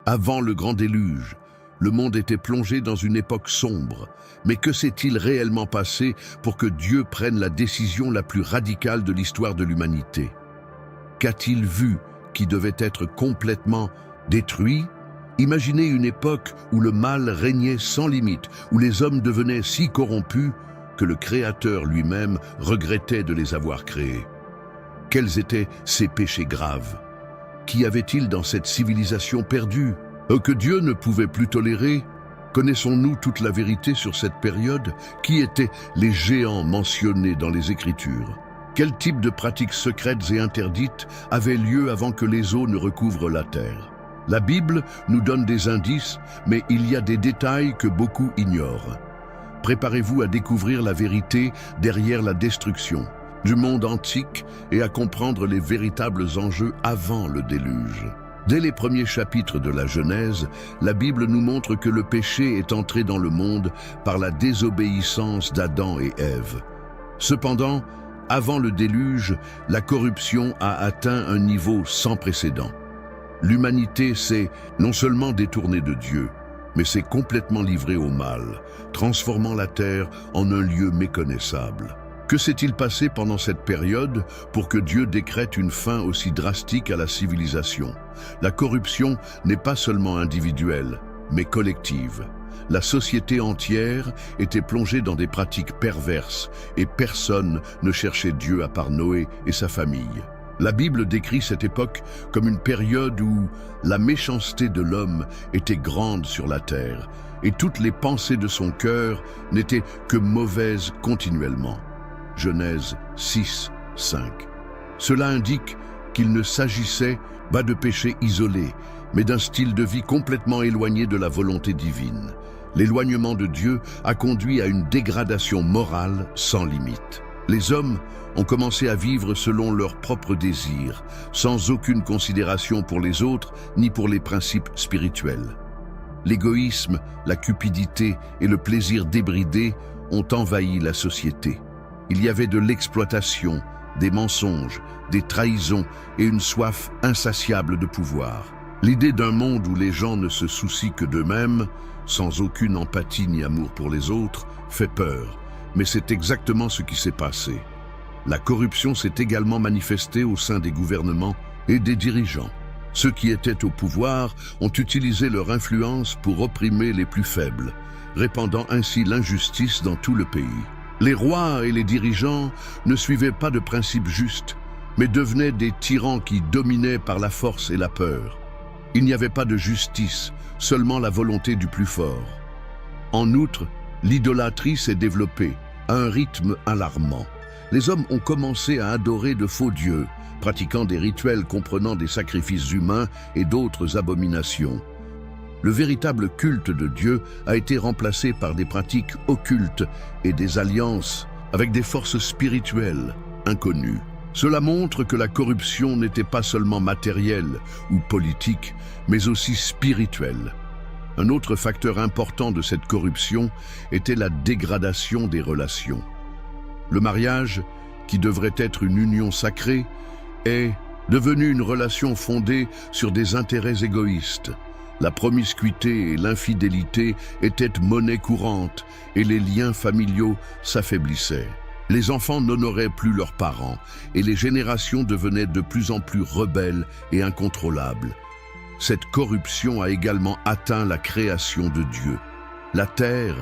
Avant le grand déluge, le monde était plongé dans une époque sombre. Mais que s'est-il réellement passé pour que Dieu prenne la décision la plus radicale de l'histoire de l'humanité? Qu'a-t-il vu qui devait être complètement détruit? Imaginez une époque où le mal régnait sans limite, où les hommes devenaient si corrompus que le Créateur lui-même regrettait de les avoir créés. Quels étaient ces péchés graves? Qu'y avait-il dans cette civilisation perdue, que Dieu ne pouvait plus tolérer? Connaissons-nous toute la vérité sur cette période? Qui étaient les géants mentionnés dans les Écritures? Quel type de pratiques secrètes et interdites avaient lieu avant que les eaux ne recouvrent la terre? La Bible nous donne des indices, mais il y a des détails que beaucoup ignorent. Préparez-vous à découvrir la vérité derrière la destruction du monde antique et à comprendre les véritables enjeux avant le déluge. Dès les premiers chapitres de la Genèse, la Bible nous montre que le péché est entré dans le monde par la désobéissance d'Adam et Ève. Cependant, avant le déluge, la corruption a atteint un niveau sans précédent. L'humanité s'est non seulement détournée de Dieu, mais s'est complètement livrée au mal, transformant la terre en un lieu méconnaissable. Que s'est-il passé pendant cette période pour que Dieu décrète une fin aussi drastique à la civilisation? La corruption n'est pas seulement individuelle, mais collective. La société entière était plongée dans des pratiques perverses et personne ne cherchait Dieu à part Noé et sa famille. La Bible décrit cette époque comme une période où la méchanceté de l'homme était grande sur la terre et toutes les pensées de son cœur n'étaient que mauvaises continuellement. Genèse 6, 5. Cela indique qu'il ne s'agissait pas de péché isolé, mais d'un style de vie complètement éloigné de la volonté divine. L'éloignement de Dieu a conduit à une dégradation morale sans limite. Les hommes ont commencé à vivre selon leurs propres désirs, sans aucune considération pour les autres ni pour les principes spirituels. L'égoïsme, la cupidité et le plaisir débridé ont envahi la société. Il y avait de l'exploitation, des mensonges, des trahisons et une soif insatiable de pouvoir. L'idée d'un monde où les gens ne se soucient que d'eux-mêmes, sans aucune empathie ni amour pour les autres, fait peur. Mais c'est exactement ce qui s'est passé. La corruption s'est également manifestée au sein des gouvernements et des dirigeants. Ceux qui étaient au pouvoir ont utilisé leur influence pour opprimer les plus faibles, répandant ainsi l'injustice dans tout le pays. Les rois et les dirigeants ne suivaient pas de principes justes, mais devenaient des tyrans qui dominaient par la force et la peur. Il n'y avait pas de justice, seulement la volonté du plus fort. En outre, l'idolâtrie s'est développée à un rythme alarmant. Les hommes ont commencé à adorer de faux dieux, pratiquant des rituels comprenant des sacrifices humains et d'autres abominations. Le véritable culte de Dieu a été remplacé par des pratiques occultes et des alliances avec des forces spirituelles inconnues. Cela montre que la corruption n'était pas seulement matérielle ou politique, mais aussi spirituelle. Un autre facteur important de cette corruption était la dégradation des relations. Le mariage, qui devrait être une union sacrée, est devenu une relation fondée sur des intérêts égoïstes. La promiscuité et l'infidélité étaient monnaie courante et les liens familiaux s'affaiblissaient. Les enfants n'honoraient plus leurs parents et les générations devenaient de plus en plus rebelles et incontrôlables. Cette corruption a également atteint la création de Dieu. La terre,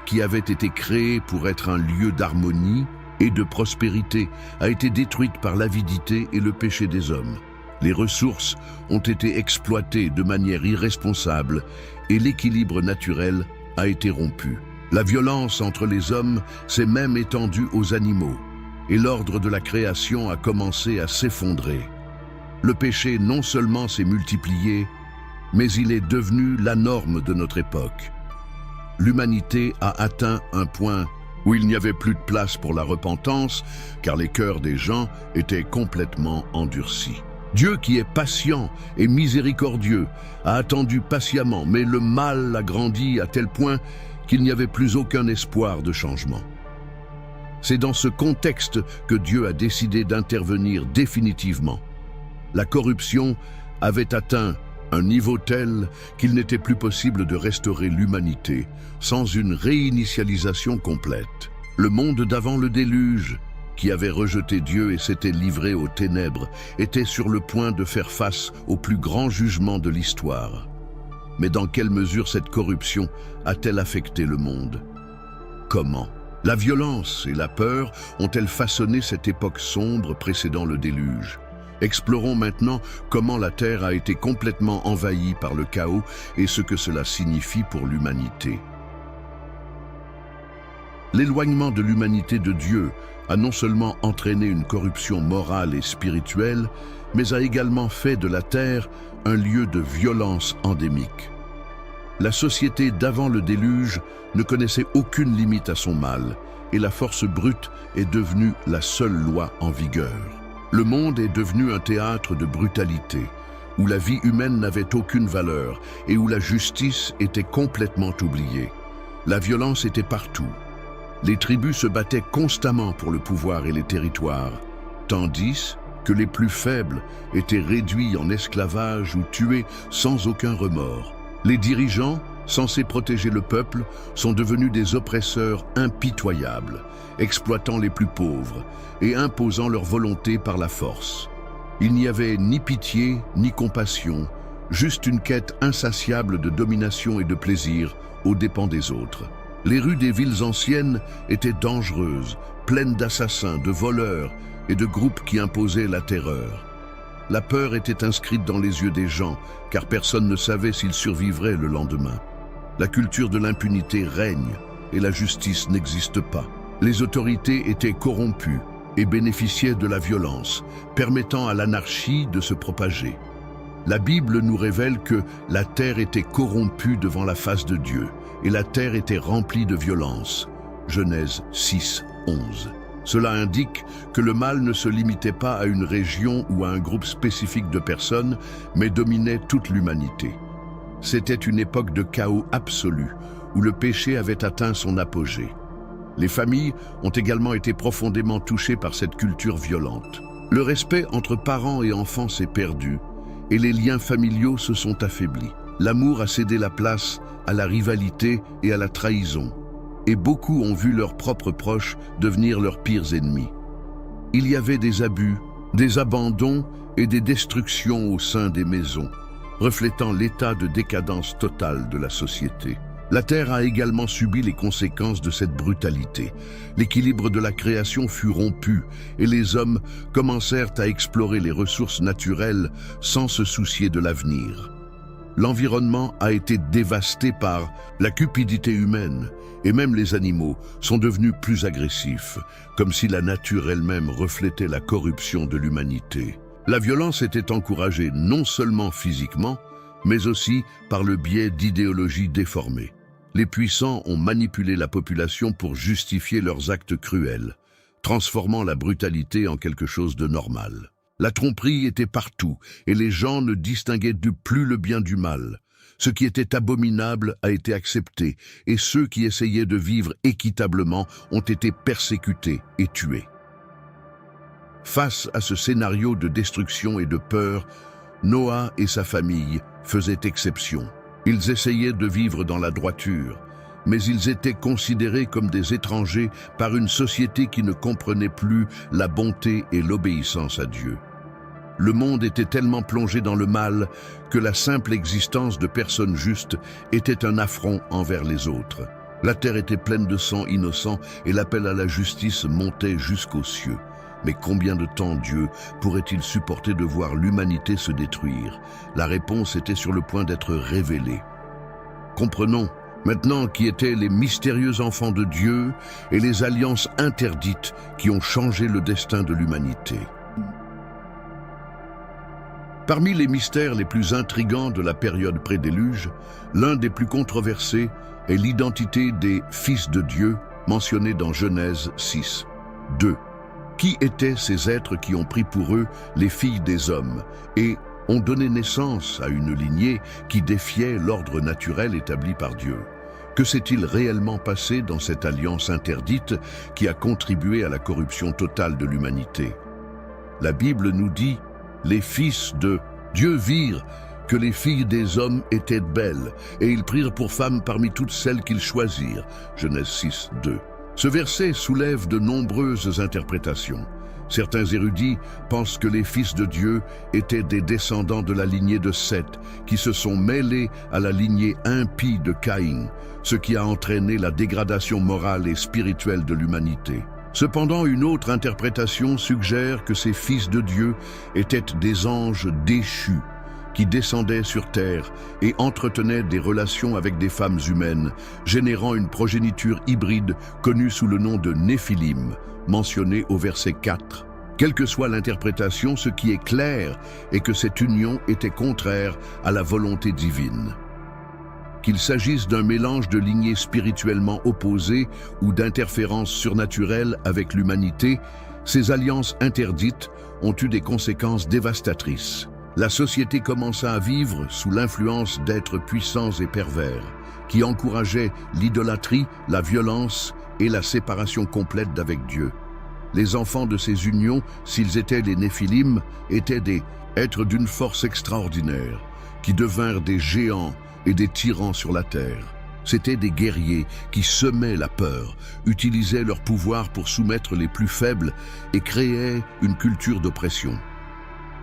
qui avait été créée pour être un lieu d'harmonie et de prospérité, a été détruite par l'avidité et le péché des hommes. Les ressources ont été exploitées de manière irresponsable et l'équilibre naturel a été rompu. La violence entre les hommes s'est même étendue aux animaux et l'ordre de la création a commencé à s'effondrer. Le péché non seulement s'est multiplié, mais il est devenu la norme de notre époque. L'humanité a atteint un point où il n'y avait plus de place pour la repentance, car les cœurs des gens étaient complètement endurcis. Dieu, qui est patient et miséricordieux, a attendu patiemment, mais le mal a grandi à tel point qu'il n'y avait plus aucun espoir de changement. C'est dans ce contexte que Dieu a décidé d'intervenir définitivement. La corruption avait atteint Un niveau tel qu'il n'était plus possible de restaurer l'humanité sans une réinitialisation complète. Le monde d'avant le déluge, qui avait rejeté Dieu et s'était livré aux ténèbres, était sur le point de faire face au plus grand jugement de l'histoire. Mais dans quelle mesure cette corruption a-t-elle affecté le monde? Comment? La violence et la peur ont-elles façonné cette époque sombre précédant le déluge? Explorons maintenant comment la Terre a été complètement envahie par le chaos et ce que cela signifie pour l'humanité. L'éloignement de l'humanité de Dieu a non seulement entraîné une corruption morale et spirituelle, mais a également fait de la Terre un lieu de violence endémique. La société d'avant le déluge ne connaissait aucune limite à son mal, et la force brute est devenue la seule loi en vigueur. Le monde est devenu un théâtre de brutalité, où la vie humaine n'avait aucune valeur et où la justice était complètement oubliée. La violence était partout. Les tribus se battaient constamment pour le pouvoir et les territoires, tandis que les plus faibles étaient réduits en esclavage ou tués sans aucun remords. Les dirigeants, censés protéger le peuple, sont devenus des oppresseurs impitoyables, exploitant les plus pauvres et imposant leur volonté par la force. Il n'y avait ni pitié ni compassion, juste une quête insatiable de domination et de plaisir aux dépens des autres. Les rues des villes anciennes étaient dangereuses, pleines d'assassins, de voleurs et de groupes qui imposaient la terreur. La peur était inscrite dans les yeux des gens, car personne ne savait s'ils survivraient le lendemain. La culture de l'impunité règne et la justice n'existe pas. Les autorités étaient corrompues et bénéficiaient de la violence, permettant à l'anarchie de se propager. La Bible nous révèle que la terre était corrompue devant la face de Dieu et la terre était remplie de violence. Genèse 6, 11. Cela indique que le mal ne se limitait pas à une région ou à un groupe spécifique de personnes, mais dominait toute l'humanité. C'était une époque de chaos absolu, où le péché avait atteint son apogée. Les familles ont également été profondément touchées par cette culture violente. Le respect entre parents et enfants s'est perdu, et les liens familiaux se sont affaiblis. L'amour a cédé la place à la rivalité et à la trahison, et beaucoup ont vu leurs propres proches devenir leurs pires ennemis. Il y avait des abus, des abandons et des destructions au sein des maisons, reflétant l'état de décadence totale de la société. La Terre a également subi les conséquences de cette brutalité. L'équilibre de la création fut rompu et les hommes commencèrent à explorer les ressources naturelles sans se soucier de l'avenir. L'environnement a été dévasté par la cupidité humaine et même les animaux sont devenus plus agressifs, comme si la nature elle-même reflétait la corruption de l'humanité. La violence était encouragée non seulement physiquement, mais aussi par le biais d'idéologies déformées. Les puissants ont manipulé la population pour justifier leurs actes cruels, transformant la brutalité en quelque chose de normal. La tromperie était partout et les gens ne distinguaient plus le bien du mal. Ce qui était abominable a été accepté et ceux qui essayaient de vivre équitablement ont été persécutés et tués. Face à ce scénario de destruction et de peur, Noah et sa famille faisaient exception. Ils essayaient de vivre dans la droiture, mais ils étaient considérés comme des étrangers par une société qui ne comprenait plus la bonté et l'obéissance à Dieu. Le monde était tellement plongé dans le mal que la simple existence de personnes justes était un affront envers les autres. La terre était pleine de sang innocent et l'appel à la justice montait jusqu'aux cieux. Mais combien de temps Dieu pourrait-il supporter de voir l'humanité se détruire? La réponse était sur le point d'être révélée. Comprenons maintenant qui étaient les mystérieux enfants de Dieu et les alliances interdites qui ont changé le destin de l'humanité. Parmi les mystères les plus intrigants de la période pré-déluge, l'un des plus controversés est l'identité des fils de Dieu mentionnés dans Genèse 6, 2. Qui étaient ces êtres qui ont pris pour eux les filles des hommes et ont donné naissance à une lignée qui défiait l'ordre naturel établi par Dieu? Que s'est-il réellement passé dans cette alliance interdite qui a contribué à la corruption totale de l'humanité? La Bible nous dit « Les fils de Dieu virent que les filles des hommes étaient belles, et ils prirent pour femmes parmi toutes celles qu'ils choisirent. Genèse 6, 2. Ce verset soulève de nombreuses interprétations. Certains érudits pensent que les fils de Dieu étaient des descendants de la lignée de Seth, qui se sont mêlés à la lignée impie de Caïn, ce qui a entraîné la dégradation morale et spirituelle de l'humanité. Cependant, une autre interprétation suggère que ces fils de Dieu étaient des anges déchus, qui descendaient sur terre et entretenaient des relations avec des femmes humaines, générant une progéniture hybride connue sous le nom de Néphilim, mentionnée au verset 4. Quelle que soit l'interprétation, ce qui est clair est que cette union était contraire à la volonté divine. Qu'il s'agisse d'un mélange de lignées spirituellement opposées ou d'interférences surnaturelles avec l'humanité, ces alliances interdites ont eu des conséquences dévastatrices. La société commença à vivre sous l'influence d'êtres puissants et pervers, qui encourageaient l'idolâtrie, la violence et la séparation complète d'avec Dieu. Les enfants de ces unions, s'ils étaient les Néphilim, étaient des êtres d'une force extraordinaire, qui devinrent des géants et des tyrans sur la terre. C'étaient des guerriers qui semaient la peur, utilisaient leur pouvoir pour soumettre les plus faibles et créaient une culture d'oppression.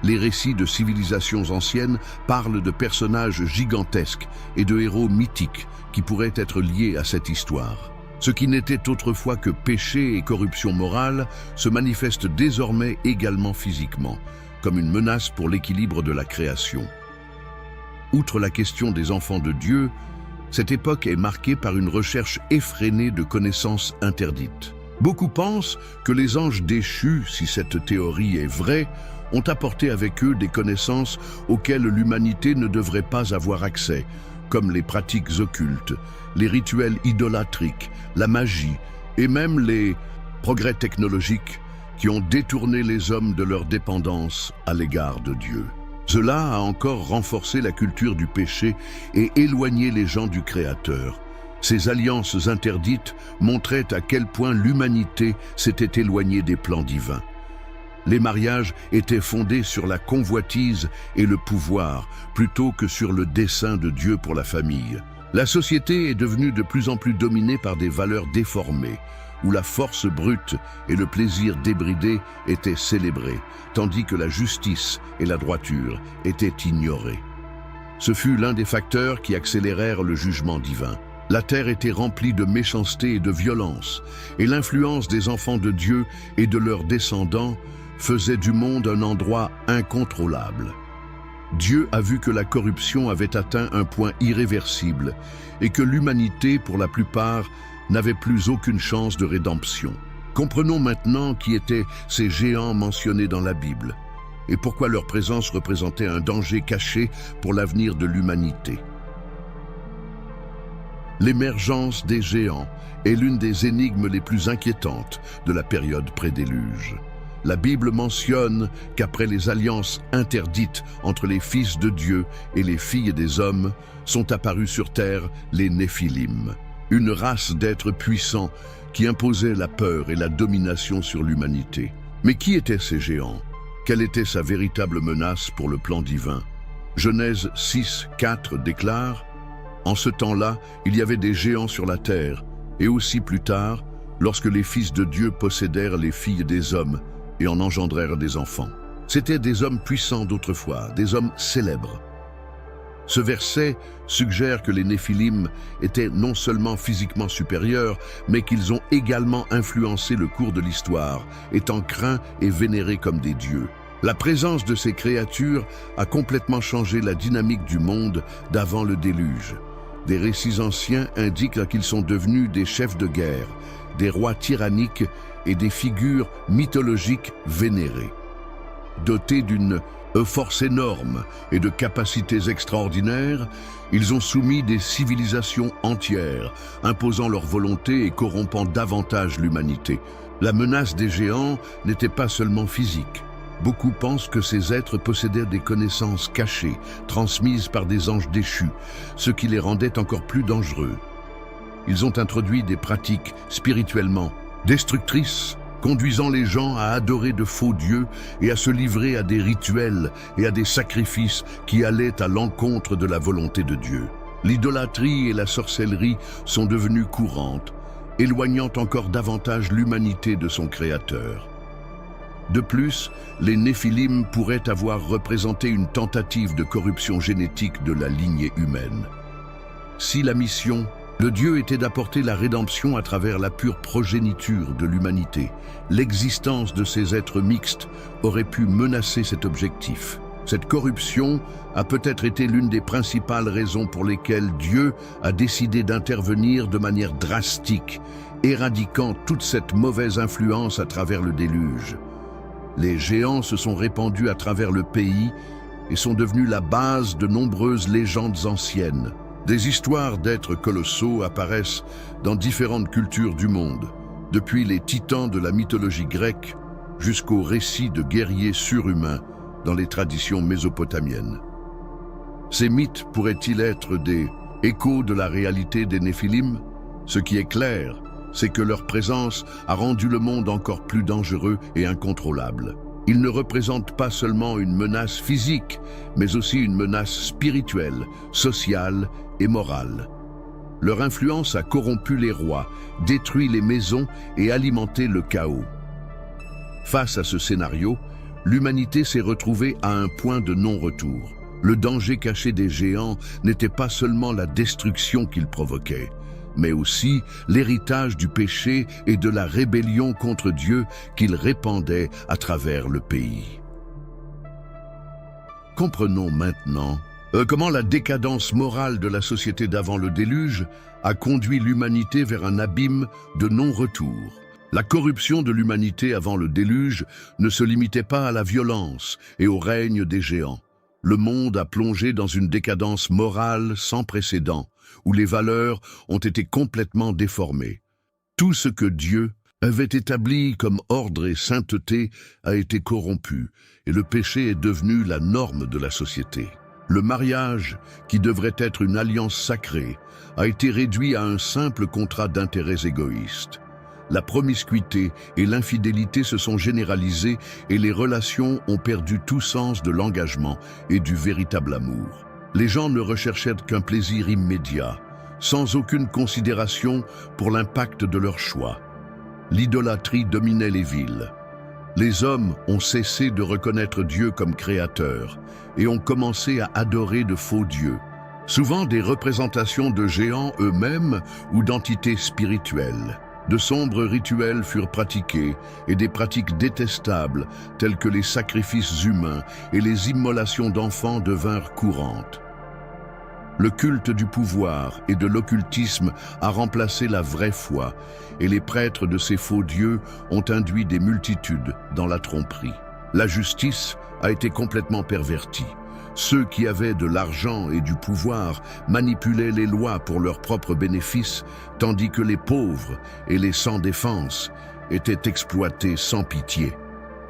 Les récits de civilisations anciennes parlent de personnages gigantesques et de héros mythiques qui pourraient être liés à cette histoire. Ce qui n'était autrefois que péché et corruption morale se manifeste désormais également physiquement, comme une menace pour l'équilibre de la création. Outre la question des enfants de Dieu, cette époque est marquée par une recherche effrénée de connaissances interdites. Beaucoup pensent que les anges déchus, si cette théorie est vraie, ont apporté avec eux des connaissances auxquelles l'humanité ne devrait pas avoir accès, comme les pratiques occultes, les rituels idolâtriques, la magie et même les progrès technologiques qui ont détourné les hommes de leur dépendance à l'égard de Dieu. Cela a encore renforcé la culture du péché et éloigné les gens du Créateur. Ces alliances interdites montraient à quel point l'humanité s'était éloignée des plans divins. Les mariages étaient fondés sur la convoitise et le pouvoir, plutôt que sur le dessein de Dieu pour la famille. La société est devenue de plus en plus dominée par des valeurs déformées, où la force brute et le plaisir débridé étaient célébrés, tandis que la justice et la droiture étaient ignorées. Ce fut l'un des facteurs qui accélérèrent le jugement divin. La terre était remplie de méchanceté et de violence, et l'influence des enfants de Dieu et de leurs descendants faisait du monde un endroit incontrôlable. Dieu a vu que la corruption avait atteint un point irréversible et que l'humanité, pour la plupart, n'avait plus aucune chance de rédemption. Comprenons maintenant qui étaient ces géants mentionnés dans la Bible et pourquoi leur présence représentait un danger caché pour l'avenir de l'humanité. L'émergence des géants est l'une des énigmes les plus inquiétantes de la période pré-déluge. La Bible mentionne qu'après les alliances interdites entre les fils de Dieu et les filles des hommes, sont apparus sur terre les Néphilim, une race d'êtres puissants qui imposaient la peur et la domination sur l'humanité. Mais qui étaient ces géants? Quelle était sa véritable menace pour le plan divin? Genèse 6, 4 déclare « En ce temps-là, il y avait des géants sur la terre, et aussi plus tard, lorsque les fils de Dieu possédèrent les filles des hommes, et en engendrèrent des enfants. » C'étaient des hommes puissants d'autrefois, des hommes célèbres. Ce verset suggère que les Néphilim étaient non seulement physiquement supérieurs, mais qu'ils ont également influencé le cours de l'histoire, étant craints et vénérés comme des dieux. La présence de ces créatures a complètement changé la dynamique du monde d'avant le déluge. Des récits anciens indiquent qu'ils sont devenus des chefs de guerre, des rois tyranniques et des figures mythologiques vénérées. Dotés d'une force énorme et de capacités extraordinaires, ils ont soumis des civilisations entières, imposant leur volonté et corrompant davantage l'humanité. La menace des géants n'était pas seulement physique. Beaucoup pensent que ces êtres possédaient des connaissances cachées, transmises par des anges déchus, ce qui les rendait encore plus dangereux. Ils ont introduit des pratiques spirituellement destructrices, conduisant les gens à adorer de faux dieux et à se livrer à des rituels et à des sacrifices qui allaient à l'encontre de la volonté de Dieu. L'idolâtrie et la sorcellerie sont devenues courantes, éloignant encore davantage l'humanité de son Créateur. De plus, les Néphilim pourraient avoir représenté une tentative de corruption génétique de la lignée humaine. Si la mission de Dieu était d'apporter la rédemption à travers la pure progéniture de l'humanité, l'existence de ces êtres mixtes aurait pu menacer cet objectif. Cette corruption a peut-être été l'une des principales raisons pour lesquelles Dieu a décidé d'intervenir de manière drastique, éradiquant toute cette mauvaise influence à travers le déluge. Les géants se sont répandus à travers le pays et sont devenus la base de nombreuses légendes anciennes. Des histoires d'êtres colossaux apparaissent dans différentes cultures du monde, depuis les titans de la mythologie grecque jusqu'aux récits de guerriers surhumains dans les traditions mésopotamiennes. Ces mythes pourraient-ils être des échos de la réalité des Néphilim? Ce qui est clair, c'est que leur présence a rendu le monde encore plus dangereux et incontrôlable. Ils ne représentent pas seulement une menace physique, mais aussi une menace spirituelle, sociale et morale. Leur influence a corrompu les rois, détruit les maisons et alimenté le chaos. Face à ce scénario, l'humanité s'est retrouvée à un point de non-retour. Le danger caché des géants n'était pas seulement la destruction qu'ils provoquaient, mais aussi l'héritage du péché et de la rébellion contre Dieu qu'ils répandaient à travers le pays. Comprenons maintenant comment la décadence morale de la société d'avant le déluge a conduit l'humanité vers un abîme de non-retour. La corruption de l'humanité avant le déluge ne se limitait pas à la violence et au règne des géants. Le monde a plongé dans une décadence morale sans précédent, où les valeurs ont été complètement déformées. Tout ce que Dieu avait établi comme ordre et sainteté a été corrompu, et le péché est devenu la norme de la société. Le mariage, qui devrait être une alliance sacrée, a été réduit à un simple contrat d'intérêts égoïstes. La promiscuité et l'infidélité se sont généralisées et les relations ont perdu tout sens de l'engagement et du véritable amour. Les gens ne recherchaient qu'un plaisir immédiat, sans aucune considération pour l'impact de leur choix. L'idolâtrie dominait les villes. Les hommes ont cessé de reconnaître Dieu comme créateur et ont commencé à adorer de faux dieux, souvent des représentations de géants eux-mêmes ou d'entités spirituelles. De sombres rituels furent pratiqués et des pratiques détestables telles que les sacrifices humains et les immolations d'enfants devinrent courantes. Le culte du pouvoir et de l'occultisme a remplacé la vraie foi et les prêtres de ces faux dieux ont induit des multitudes dans la tromperie. La justice a été complètement pervertie. Ceux qui avaient de l'argent et du pouvoir manipulaient les lois pour leurs propres bénéfices, tandis que les pauvres et les sans défense étaient exploités sans pitié.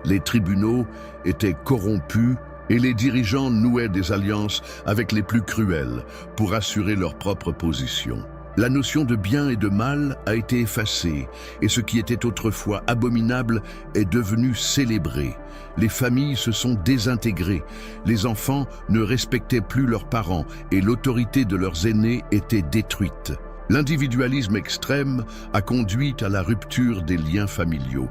Les tribunaux étaient corrompus et les dirigeants nouaient des alliances avec les plus cruels pour assurer leur propre position. La notion de bien et de mal a été effacée et ce qui était autrefois abominable est devenu célébré. Les familles se sont désintégrées, les enfants ne respectaient plus leurs parents et l'autorité de leurs aînés était détruite. L'individualisme extrême a conduit à la rupture des liens familiaux,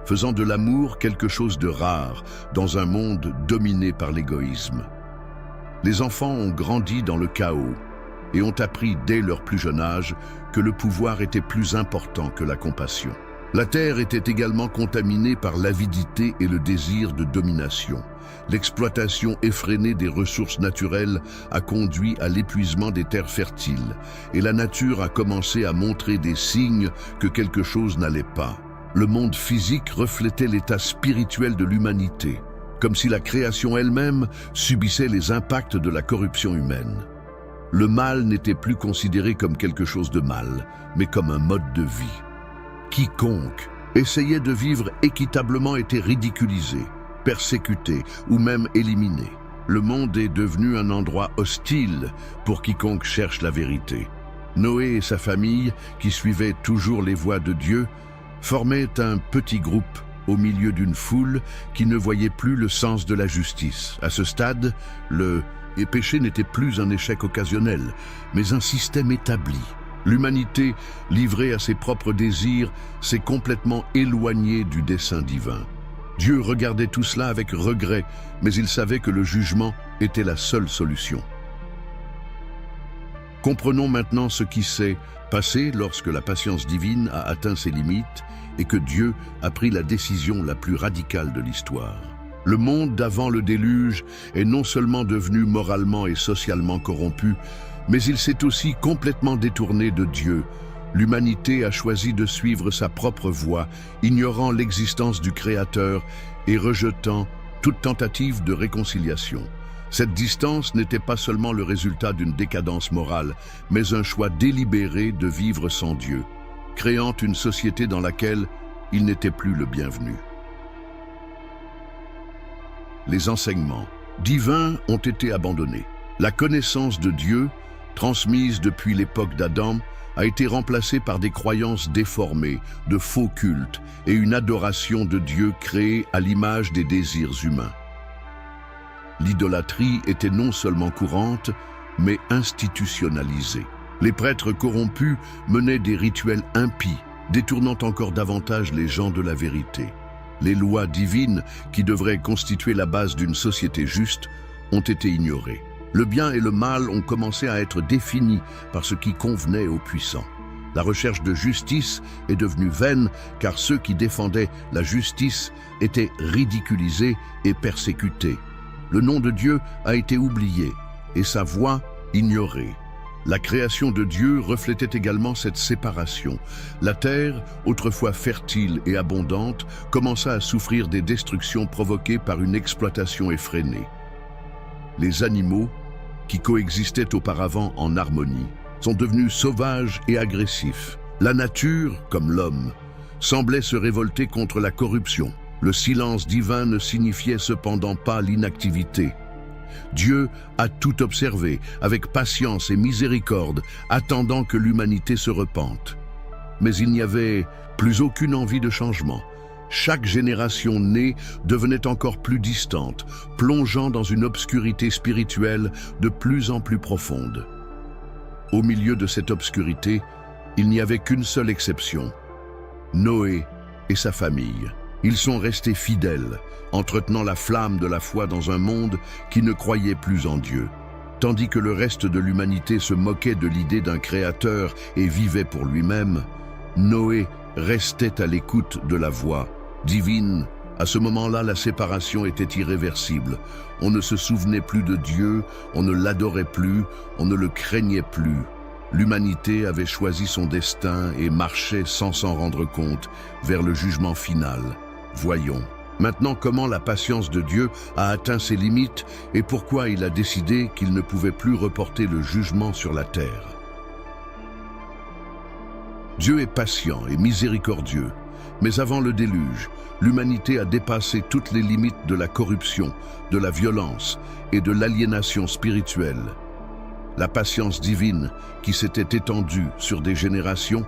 faisant de l'amour quelque chose de rare dans un monde dominé par l'égoïsme. Les enfants ont grandi dans le chaos et ont appris dès leur plus jeune âge que le pouvoir était plus important que la compassion. La terre était également contaminée par l'avidité et le désir de domination. L'exploitation effrénée des ressources naturelles a conduit à l'épuisement des terres fertiles, et la nature a commencé à montrer des signes que quelque chose n'allait pas. Le monde physique reflétait l'état spirituel de l'humanité, comme si la création elle-même subissait les impacts de la corruption humaine. Le mal n'était plus considéré comme quelque chose de mal, mais comme un mode de vie. Quiconque essayait de vivre équitablement était ridiculisé, persécuté ou même éliminé. Le monde est devenu un endroit hostile pour quiconque cherche la vérité. Noé et sa famille, qui suivaient toujours les voies de Dieu, formait un petit groupe au milieu d'une foule qui ne voyait plus le sens de la justice. À ce stade, le péché n'était plus un échec occasionnel, mais un système établi. L'humanité, livrée à ses propres désirs, s'est complètement éloignée du dessein divin. Dieu regardait tout cela avec regret, mais il savait que le jugement était la seule solution. Comprenons maintenant ce qui s'est passé lorsque la patience divine a atteint ses limites et que Dieu a pris la décision la plus radicale de l'histoire. Le monde d'avant le déluge est non seulement devenu moralement et socialement corrompu, mais il s'est aussi complètement détourné de Dieu. L'humanité a choisi de suivre sa propre voie, ignorant l'existence du Créateur et rejetant toute tentative de réconciliation. Cette distance n'était pas seulement le résultat d'une décadence morale, mais un choix délibéré de vivre sans Dieu, créant une société dans laquelle il n'était plus le bienvenu. Les enseignements divins ont été abandonnés. La connaissance de Dieu, transmise depuis l'époque d'Adam, a été remplacée par des croyances déformées, de faux cultes et une adoration de Dieu créée à l'image des désirs humains. L'idolâtrie était non seulement courante, mais institutionnalisée. Les prêtres corrompus menaient des rituels impies, détournant encore davantage les gens de la vérité. Les lois divines, qui devraient constituer la base d'une société juste, ont été ignorées. Le bien et le mal ont commencé à être définis par ce qui convenait aux puissants. La recherche de justice est devenue vaine, car ceux qui défendaient la justice étaient ridiculisés et persécutés. Le nom de Dieu a été oublié et sa voix ignorée. La création de Dieu reflétait également cette séparation. La terre, autrefois fertile et abondante, commença à souffrir des destructions provoquées par une exploitation effrénée. Les animaux, qui coexistaient auparavant en harmonie, sont devenus sauvages et agressifs. La nature, comme l'homme, semblait se révolter contre la corruption. Le silence divin ne signifiait cependant pas l'inactivité. Dieu a tout observé, avec patience et miséricorde, attendant que l'humanité se repente. Mais il n'y avait plus aucune envie de changement. Chaque génération née devenait encore plus distante, plongeant dans une obscurité spirituelle de plus en plus profonde. Au milieu de cette obscurité, il n'y avait qu'une seule exception, Noé et sa famille. Ils sont restés fidèles, entretenant la flamme de la foi dans un monde qui ne croyait plus en Dieu. Tandis que le reste de l'humanité se moquait de l'idée d'un créateur et vivait pour lui-même, Noé restait à l'écoute de la voix divine. À ce moment-là, la séparation était irréversible. On ne se souvenait plus de Dieu, on ne l'adorait plus, on ne le craignait plus. L'humanité avait choisi son destin et marchait sans s'en rendre compte vers le jugement final. Voyons maintenant comment la patience de Dieu a atteint ses limites et pourquoi il a décidé qu'il ne pouvait plus reporter le jugement sur la terre. Dieu est patient et miséricordieux, mais avant le déluge, l'humanité a dépassé toutes les limites de la corruption, de la violence et de l'aliénation spirituelle. La patience divine, qui s'était étendue sur des générations,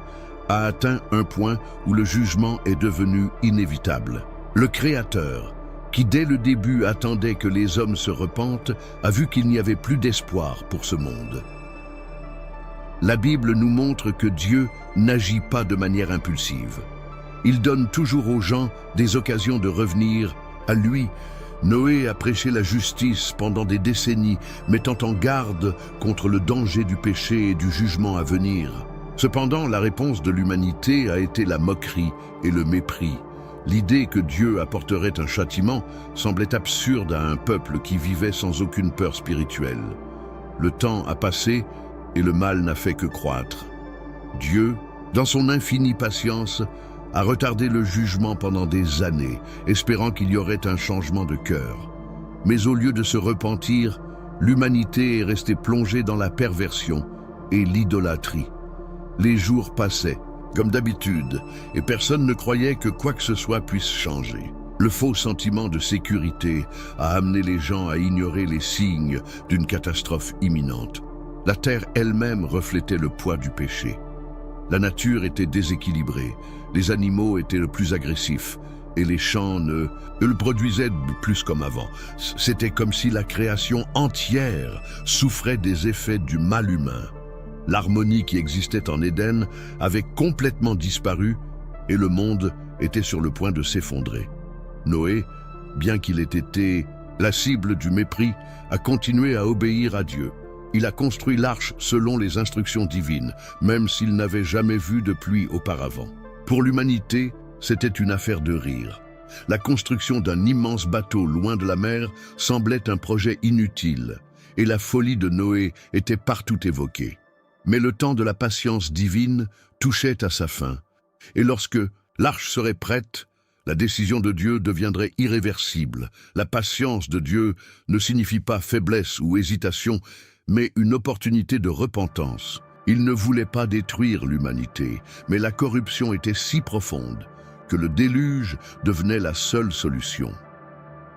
a atteint un point où le jugement est devenu inévitable. Le Créateur, qui dès le début attendait que les hommes se repentent, a vu qu'il n'y avait plus d'espoir pour ce monde. La Bible nous montre que Dieu n'agit pas de manière impulsive. Il donne toujours aux gens des occasions de revenir à lui. Noé a prêché la justice pendant des décennies, mettant en garde contre le danger du péché et du jugement à venir. Cependant, la réponse de l'humanité a été la moquerie et le mépris. L'idée que Dieu apporterait un châtiment semblait absurde à un peuple qui vivait sans aucune peur spirituelle. Le temps a passé et le mal n'a fait que croître. Dieu, dans son infinie patience, a retardé le jugement pendant des années, espérant qu'il y aurait un changement de cœur. Mais au lieu de se repentir, l'humanité est restée plongée dans la perversion et l'idolâtrie. Les jours passaient, comme d'habitude, et personne ne croyait que quoi que ce soit puisse changer. Le faux sentiment de sécurité a amené les gens à ignorer les signes d'une catastrophe imminente. La terre elle-même reflétait le poids du péché. La nature était déséquilibrée, les animaux étaient le plus agressifs, et les champs ne le produisaient plus comme avant. C'était comme si la création entière souffrait des effets du mal humain. L'harmonie qui existait en Éden avait complètement disparu et le monde était sur le point de s'effondrer. Noé, bien qu'il ait été la cible du mépris, a continué à obéir à Dieu. Il a construit l'arche selon les instructions divines, même s'il n'avait jamais vu de pluie auparavant. Pour l'humanité, c'était une affaire de rire. La construction d'un immense bateau loin de la mer semblait un projet inutile, et la folie de Noé était partout évoquée. Mais le temps de la patience divine touchait à sa fin, et lorsque l'arche serait prête, la décision de Dieu deviendrait irréversible. La patience de Dieu ne signifie pas faiblesse ou hésitation, mais une opportunité de repentance. Il ne voulait pas détruire l'humanité, mais la corruption était si profonde que le déluge devenait la seule solution.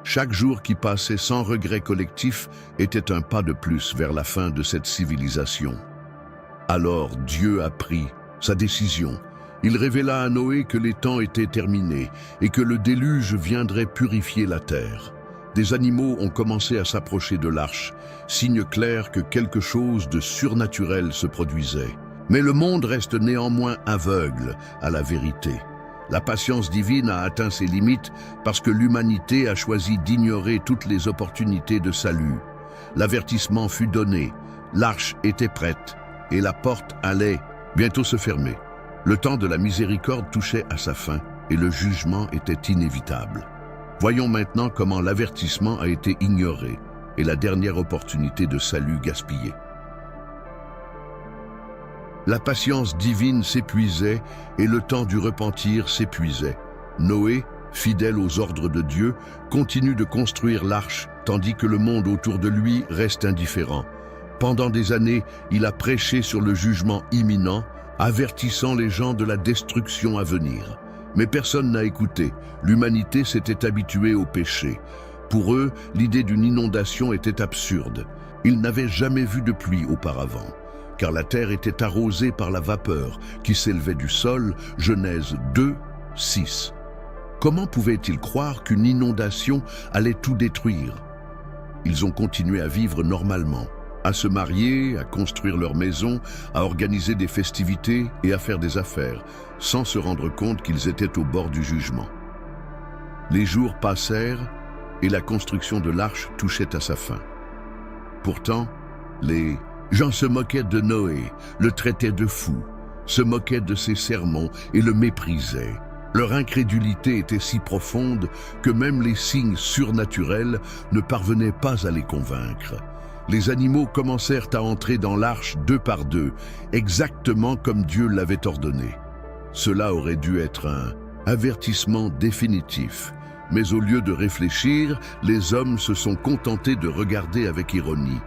Chaque jour qui passait sans regret collectif était un pas de plus vers la fin de cette civilisation. Alors Dieu a pris sa décision. Il révéla à Noé que les temps étaient terminés et que le déluge viendrait purifier la terre. Des animaux ont commencé à s'approcher de l'arche, signe clair que quelque chose de surnaturel se produisait. Mais le monde reste néanmoins aveugle à la vérité. La patience divine a atteint ses limites parce que l'humanité a choisi d'ignorer toutes les opportunités de salut. L'avertissement fut donné, l'arche était prête et la porte allait bientôt se fermer. Le temps de la miséricorde touchait à sa fin et le jugement était inévitable. Voyons maintenant comment l'avertissement a été ignoré et la dernière opportunité de salut gaspillée. La patience divine s'épuisait et le temps du repentir s'épuisait. Noé, fidèle aux ordres de Dieu, continue de construire l'arche tandis que le monde autour de lui reste indifférent. Pendant des années, il a prêché sur le jugement imminent, avertissant les gens de la destruction à venir. Mais personne n'a écouté. L'humanité s'était habituée au péché. Pour eux, l'idée d'une inondation était absurde. Ils n'avaient jamais vu de pluie auparavant, car la terre était arrosée par la vapeur qui s'élevait du sol, Genèse 2, 6. Comment pouvaient-ils croire qu'une inondation allait tout détruire? Ils ont continué à vivre normalement, à se marier, à construire leur maison, à organiser des festivités et à faire des affaires, sans se rendre compte qu'ils étaient au bord du jugement. Les jours passèrent et la construction de l'arche touchait à sa fin. Pourtant, les gens se moquaient de Noé, le traitaient de fou, se moquaient de ses sermons et le méprisaient. Leur incrédulité était si profonde que même les signes surnaturels ne parvenaient pas à les convaincre. Les animaux commencèrent à entrer dans l'arche deux par deux, exactement comme Dieu l'avait ordonné. Cela aurait dû être un avertissement définitif, mais au lieu de réfléchir, les hommes se sont contentés de regarder avec ironie.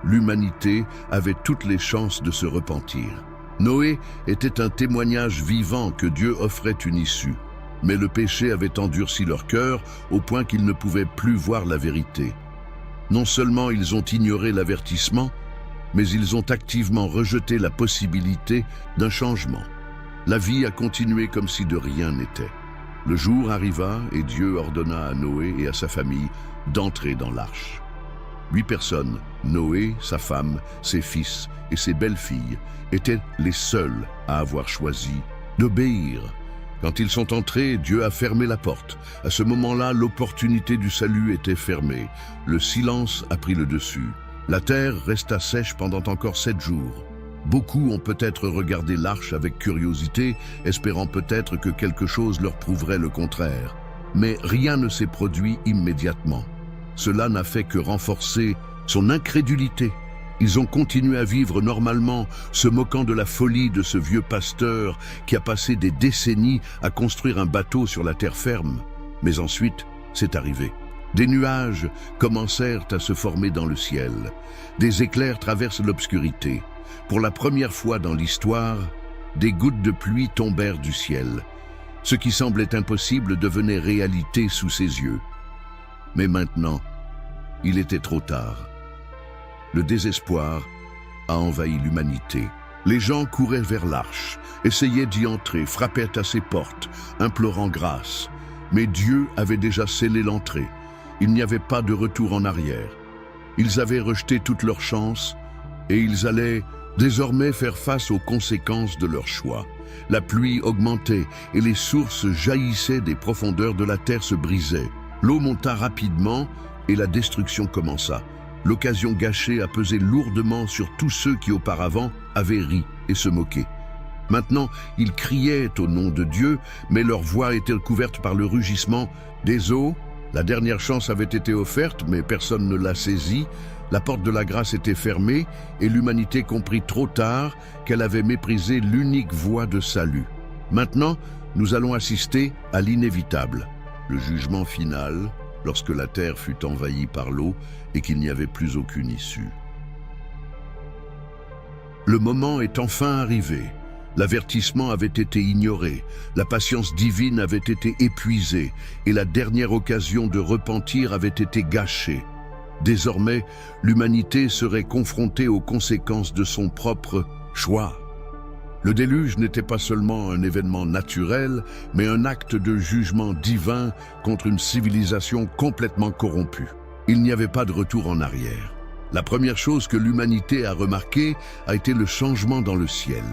L'humanité avait toutes les chances de se repentir. Noé était un témoignage vivant que Dieu offrait une issue, mais le péché avait endurci leur cœur au point qu'ils ne pouvaient plus voir la vérité. Non seulement ils ont ignoré l'avertissement, mais ils ont activement rejeté la possibilité d'un changement. La vie a continué comme si de rien n'était. Le jour arriva et Dieu ordonna à Noé et à sa famille d'entrer dans l'arche. 8 personnes, Noé, sa femme, ses fils et ses belles-filles, étaient les seuls à avoir choisi d'obéir. Quand ils sont entrés, Dieu a fermé la porte. À ce moment-là, l'opportunité du salut était fermée. Le silence a pris le dessus. La terre resta sèche pendant encore 7 jours. Beaucoup ont peut-être regardé l'arche avec curiosité, espérant peut-être que quelque chose leur prouverait le contraire. Mais rien ne s'est produit immédiatement. Cela n'a fait que renforcer son incrédulité. Ils ont continué à vivre normalement, se moquant de la folie de ce vieux pasteur qui a passé des décennies à construire un bateau sur la terre ferme. Mais ensuite, c'est arrivé. Des nuages commencèrent à se former dans le ciel. Des éclairs traversent l'obscurité. Pour la première fois dans l'histoire, des gouttes de pluie tombèrent du ciel. Ce qui semblait impossible devenait réalité sous ses yeux. Mais maintenant, il était trop tard. Le désespoir a envahi l'humanité. Les gens couraient vers l'arche, essayaient d'y entrer, frappaient à ses portes, implorant grâce. Mais Dieu avait déjà scellé l'entrée. Il n'y avait pas de retour en arrière. Ils avaient rejeté toute leur chance et ils allaient désormais faire face aux conséquences de leur choix. La pluie augmentait et les sources jaillissaient des profondeurs de la terre se brisaient. L'eau monta rapidement et la destruction commença. L'occasion gâchée a pesé lourdement sur tous ceux qui auparavant avaient ri et se moqué. Maintenant, ils criaient au nom de Dieu, mais leur voix était couverte par le rugissement des eaux. La dernière chance avait été offerte, mais personne ne l'a saisie. La porte de la grâce était fermée et l'humanité comprit trop tard qu'elle avait méprisé l'unique voie de salut. Maintenant, nous allons assister à l'inévitable, le jugement final, lorsque la terre fut envahie par l'eau et qu'il n'y avait plus aucune issue. Le moment est enfin arrivé. L'avertissement avait été ignoré, la patience divine avait été épuisée et la dernière occasion de repentir avait été gâchée. Désormais, l'humanité serait confrontée aux conséquences de son propre choix. Le déluge n'était pas seulement un événement naturel, mais un acte de jugement divin contre une civilisation complètement corrompue. Il n'y avait pas de retour en arrière. La première chose que l'humanité a remarquée a été le changement dans le ciel.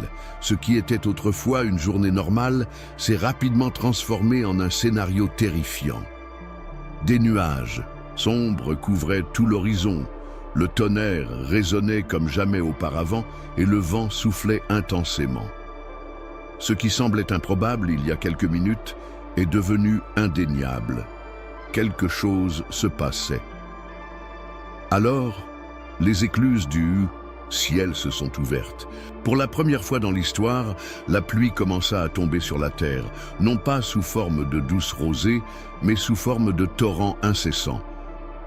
Ce qui était autrefois une journée normale s'est rapidement transformé en un scénario terrifiant. Des nuages sombres couvraient tout l'horizon. Le tonnerre résonnait comme jamais auparavant et le vent soufflait intensément. Ce qui semblait improbable il y a quelques minutes est devenu indéniable. Quelque chose se passait. Alors, les écluses du ciel se sont ouvertes. Pour la première fois dans l'histoire, la pluie commença à tomber sur la terre, non pas sous forme de douce rosée, mais sous forme de torrents incessants.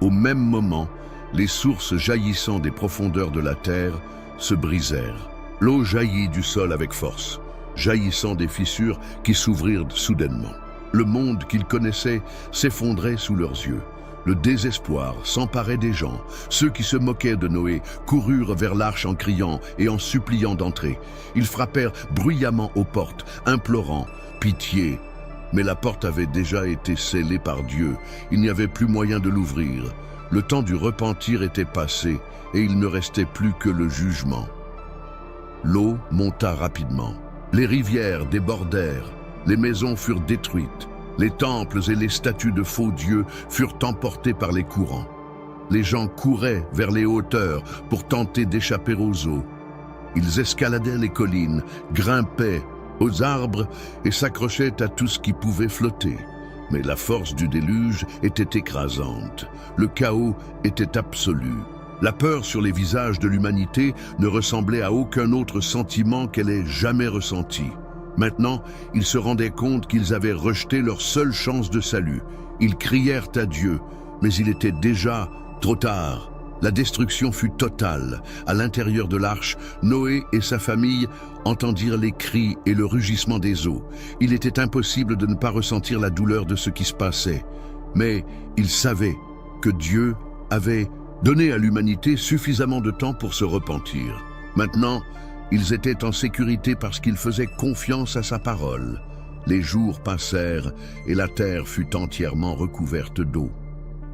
Au même moment, les sources jaillissant des profondeurs de la terre se brisèrent. L'eau jaillit du sol avec force, jaillissant des fissures qui s'ouvrirent soudainement. Le monde qu'ils connaissaient s'effondrait sous leurs yeux. Le désespoir s'emparait des gens. Ceux qui se moquaient de Noé coururent vers l'arche en criant et en suppliant d'entrer. Ils frappèrent bruyamment aux portes, implorant pitié. Mais la porte avait déjà été scellée par Dieu. Il n'y avait plus moyen de l'ouvrir. Le temps du repentir était passé et il ne restait plus que le jugement. L'eau monta rapidement. Les rivières débordèrent. Les maisons furent détruites. Les temples et les statues de faux dieux furent emportés par les courants. Les gens couraient vers les hauteurs pour tenter d'échapper aux eaux. Ils escaladaient les collines, grimpaient aux arbres et s'accrochaient à tout ce qui pouvait flotter. Mais la force du déluge était écrasante. Le chaos était absolu. La peur sur les visages de l'humanité ne ressemblait à aucun autre sentiment qu'elle ait jamais ressenti. Maintenant, ils se rendaient compte qu'ils avaient rejeté leur seule chance de salut. Ils crièrent à Dieu, mais il était déjà trop tard. La destruction fut totale. À l'intérieur de l'arche, Noé et sa famille entendirent les cris et le rugissement des eaux. Il était impossible de ne pas ressentir la douleur de ce qui se passait. Mais ils savaient que Dieu avait donné à l'humanité suffisamment de temps pour se repentir. Maintenant, ils étaient en sécurité parce qu'ils faisaient confiance à sa parole. Les jours passèrent et la terre fut entièrement recouverte d'eau.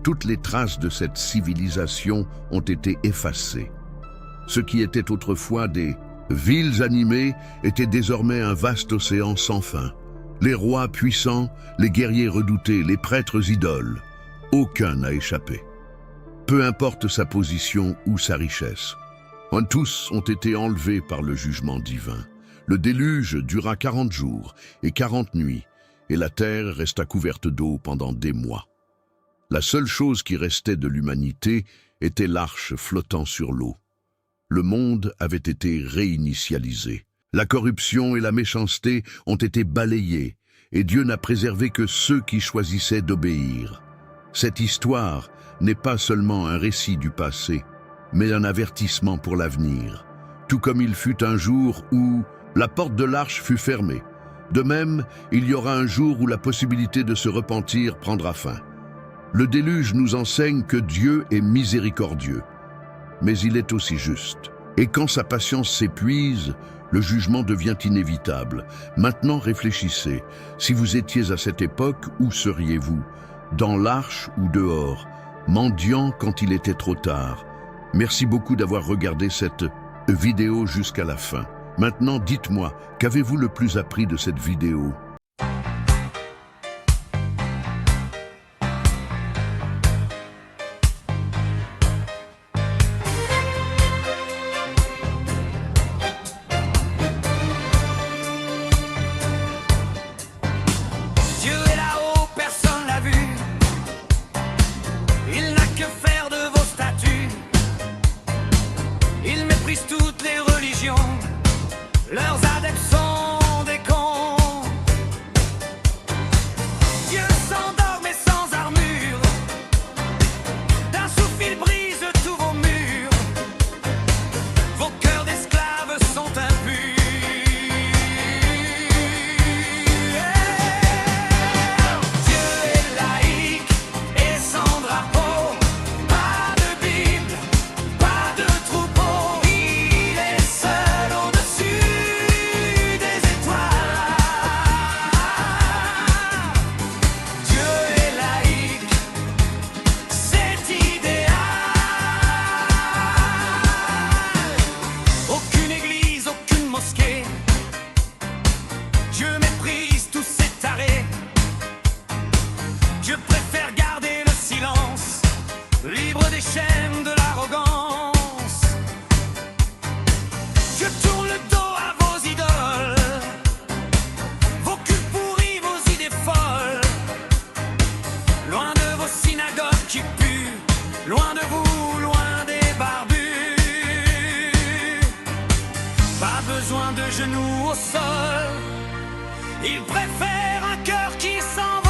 Toutes les traces de cette civilisation ont été effacées. Ce qui était autrefois des villes animées était désormais un vaste océan sans fin. Les rois puissants, les guerriers redoutés, les prêtres idoles, aucun n'a échappé. Peu importe sa position ou sa richesse. Tous ont été enlevés par le jugement divin. Le déluge dura 40 jours et 40 nuits, et la terre resta couverte d'eau pendant des mois. La seule chose qui restait de l'humanité était l'arche flottant sur l'eau. Le monde avait été réinitialisé. La corruption et la méchanceté ont été balayées, et Dieu n'a préservé que ceux qui choisissaient d'obéir. Cette histoire n'est pas seulement un récit du passé, mais un avertissement pour l'avenir. Tout comme il fut un jour où la porte de l'arche fut fermée. De même, il y aura un jour où la possibilité de se repentir prendra fin. Le déluge nous enseigne que Dieu est miséricordieux, mais il est aussi juste. Et quand sa patience s'épuise, Le jugement devient inévitable. Maintenant réfléchissez. Si vous étiez à cette époque, où seriez-vous? Dans l'arche ou dehors? Mendiant quand il était trop tard? Merci beaucoup d'avoir regardé cette vidéo jusqu'à la fin. Maintenant, dites-moi, qu'avez-vous le plus appris de cette vidéo? Dieu est là-haut, personne l'a vu. Il n'a que faire de vos statuts. Il méprise toutes les religions. Leurs adeptes sont des cons. Dieu s'endort mais sans armure. D'un souffle il brise tous vos murs. Vos cœurs d'esclaves sont impurs. Dieu est laïque et sans drapeau. Pas de Bible, pas de troupeau. Il est seul au-dessus des étoiles. Dieu est laïque, c'est idéal. Aucune église, aucune mosquée. Dieu méprise tous ces tarés. Dieu préfère garder le silence, libre des chaînes de l'arrogance. Dieu tourne le dos à vos idoles, vos cultes pourris, vos idées folles. Loin de vos synagogues qui puent, loin de vous, loin des barbus. Pas besoin de genoux au sol, il préfère un cœur qui s'envole.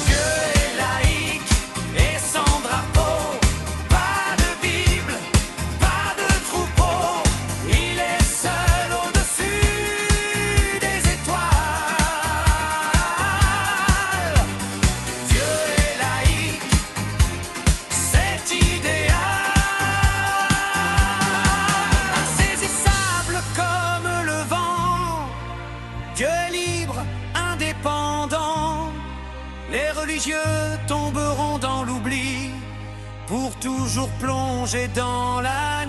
Dieu est laïque et sans drapeau. Pas de Bible, pas de troupeau. Il est seul au-dessus des étoiles. Dieu est laïque, c'est idéal. Insaisissable comme le vent. Dieu est libre, indépendant. Les religieux tomberont dans l'oubli pour toujours plonger dans la